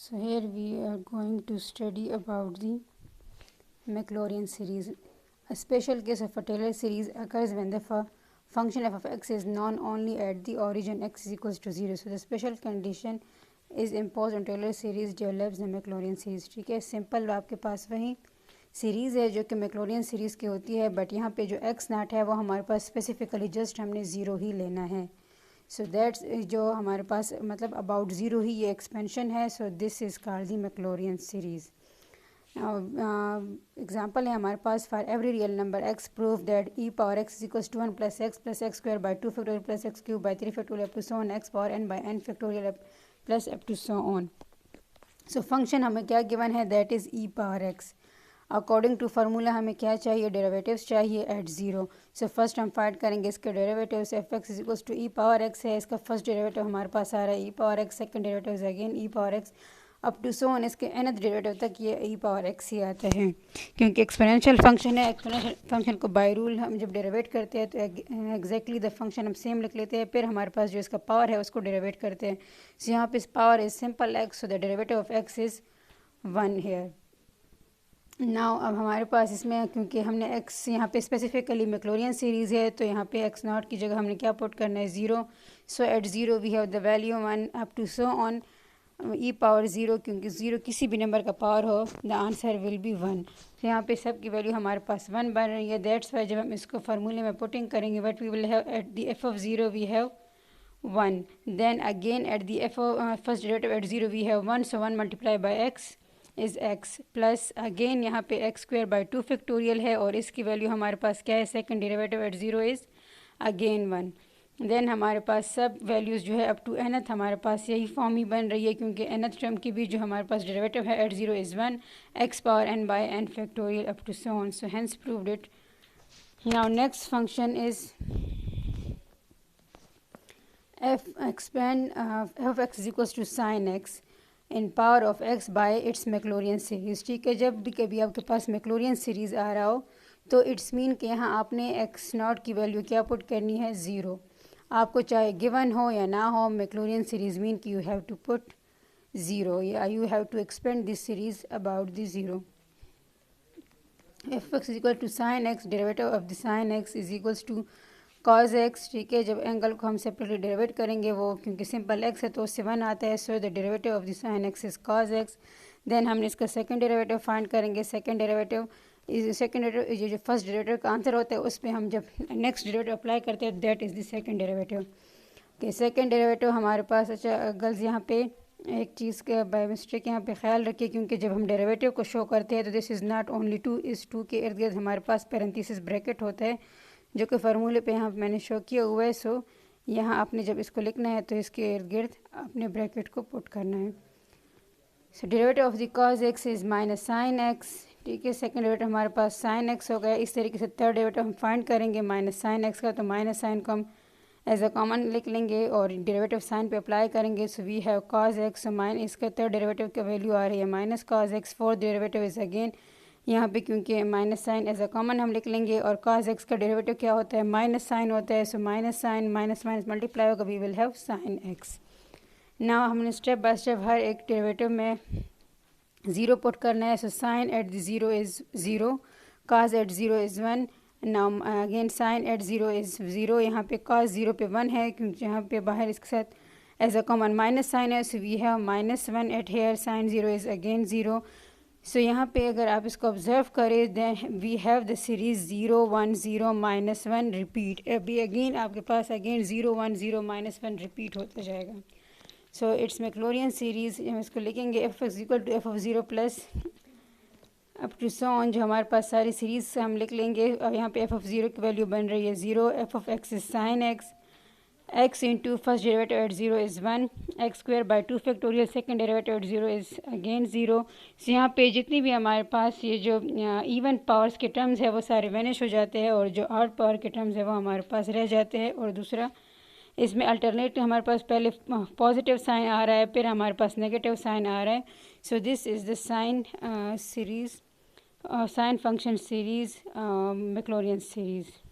So here we are going to study about the Maclaurin series. A special case of a Taylor series occurs when the function f of x is known only at the origin x is equals to 0. So the special condition is imposed on Taylor series develops the Maclaurin series. ठीक है, simple आपके पास वही series है जो कि Maclaurin series की होती है, बट यहाँ पे जो एक्स नाट है वो हमारे पास स्पेसिफिकली जस्ट हमने ज़ीरो ही लेना है. सो दैट्स जो हमारे पास मतलब अबाउट ज़ीरो ही ये एक्सपेंशन है. So this is called the Maclaurin series. Example है हमारे पास for every real number x prove that e power x is equals to 1 plus x square by 2 factorial plus x cube by 3 factorial up to so on x power n by n factorial plus up to so on. So function हमें क्या given है, that is e power x. According to formula हमें क्या चाहिए, derivatives चाहिए at zero. So first हम find करेंगे इसके derivatives. F x is equals to e power x है, इसका फर्स्ट डेरिवेटिव हमारे पास आ रहा है e power x, second derivative again e power x up to so on इसके nth डेरिवेटिव तक ये ई पावर एक्स ही आता है, क्योंकि एक्सपोनेंशियल फंक्शन है. एक्सपोनेंशियल फंक्शन को बाय रूल हम जब डेरिवेट करते हैं तो एग्जैक्टली द फंक्शन हम सेम लिख लेते हैं, फिर हमारे पास जो इसका पावर है उसको डेरिवेट करते हैं. सो यहाँ पे इस power is simple X, so the derivative of X is 1 here. Now अब हमारे पास इसमें क्योंकि हमने एक्स यहाँ पे स्पेसिफिकली मैक्लोरियन सीरीज़ है तो यहाँ पे एक्स नॉट की जगह हमने क्या पुट करना है, zero. So at zero we have the value 1 up to so on E power zero, क्योंकि ज़ीरो किसी भी नंबर का पावर हो द आंसर विल बी 1. तो यहाँ पे सब की वैल्यू हमारे पास 1 बन रही है. दैट्स वाई जब हम इसको फार्मूले में पुटिंग करेंगे what we will have at the F of zero we have 1. Then again at the F of first derivative at zero we have 1. So 1 multiply by X is X plus again यहाँ पे x square by 2 factorial है और इसकी value हमारे पास क्या है, second derivative at zero is again 1. Then हमारे पास सब वैल्यूज़ जो है अप टू nth हमारे पास यही फॉर्म ही बन रही है, क्योंकि nth टर्म की भी जो हमारे पास डेरिवेटिव है at zero is 1 X power n by n factorial up to so on. So hence proved it. Now next function is f of x is equals to sin x in power of x by its Maclaurin series. ठीक है, जब भी कभी आपके पास Maclaurin series आ रहा हो तो it's mean कि यहाँ आपने x नॉट की वैल्यू क्या पुट करनी है, ज़ीरो. आपको चाहे गिवन हो या ना हो, मैक्लोरियन सीरीज़ मीन कि you have to put zero या you have to expand this series about the zero. F x is equal to sine x, derivative of the sine x is equals to cos x. ठीक है, जब angle को हम separately derivative करेंगे वो क्योंकि simple x है तो उससे 1 आता है. So the derivative of the sine x is cos X. Then हमने इसका सेकंड डेरिवेटिव फाइंड करेंगे. सेकंड डेरिवेटिव जो फर्स्ट डेरिवेटिव का आंसर होता है उस पर हम जब नेक्स्ट डेरिवेटिव अप्लाई करते हैं that is the second derivative. Okay, second derivative हमारे पास. अच्छा गर्ल्स यहाँ पे एक चीज़ का बाय मिस्टेक यहाँ पे ख्याल रखिए, क्योंकि जब हम डेरिवेटिव को शो करते हैं तो this is not only two, इस टू के इर्द गिर्द हमारे पास पैरेंथेसिस ब्रैकेट होता है जो कि फार्मूले पे यहाँ मैंने शो किया हुआ है. सो यहाँ आपने जब इसको लिखना है तो इसके इर्द गिर्द अपने ब्रैकेट को पुट करना है. So derivative of the cos x is minus sine x. ठीक है, सेकंड डेरिवेटिव हमारे पास साइन एक्स हो गया. इस तरीके से थर्ड डेरिवेटिव हम फाइंड करेंगे माइनस साइन एक्स का, तो माइनस साइन को हम एज अ कॉमन लिख लेंगे और डेरिवेटिव साइन पे अप्लाई करेंगे. So we have cos X. इसका थर्ड डेरिवेटिव की वैल्यू आ रही है minus cos X. Fourth derivative is again यहाँ पे क्योंकि minus sine as a common हम लिख लेंगे और कॉस एक्स का डेरिवेटिव क्या होता है, माइनस साइन होता है. So minus sine minus minus multiply होगा, we will have sine x. Now हमने स्टेप बाय स्टेप हर एक डेरिवेटिव में ज़ीरो पुट करना है. So sine at the zero is zero, cos at zero is 1. Now again sine at zero is zero. यहाँ पे cos zero पे 1 है क्योंकि यहाँ पे बाहर इसके साथ as a common minus sine है. So we have minus 1 at here. Sine zero is again zero. So यहाँ पे अगर आप इसको ऑब्जर्व करें then we have the series 0 1 0 minus 1 repeat. अभी अगेन आपके पास अगेन 0 1 0 माइनस 1 रिपीट होता जाएगा. So its Maclaurin series. हम इसको लिखेंगे F X equal to F of zero plus up to so on. जो हमारे पास सारी सीरीज़ हम लिख लेंगे. और यहाँ पे एफ ऑफ ज़ीरो की वैल्यू बन रही है ज़ीरो. F of x is sine x. x into first derivative at zero is 1 x square by 2 factorial. Second derivative at zero is again zero. So यहाँ पे जितनी भी हमारे पास ये जो इवन पावर्स के टर्म्स है वो सारे वैनिश हो जाते हैं और जो ऑड पावर के टर्म्स है वो हमारे पास रह जाते हैं. और दूसरा इसमें अल्टरनेट हमारे पास पहले पॉजिटिव साइन आ रहा है फिर हमारे पास नेगेटिव साइन आ रहा है. So this is the sine series sine function series Maclaurin series.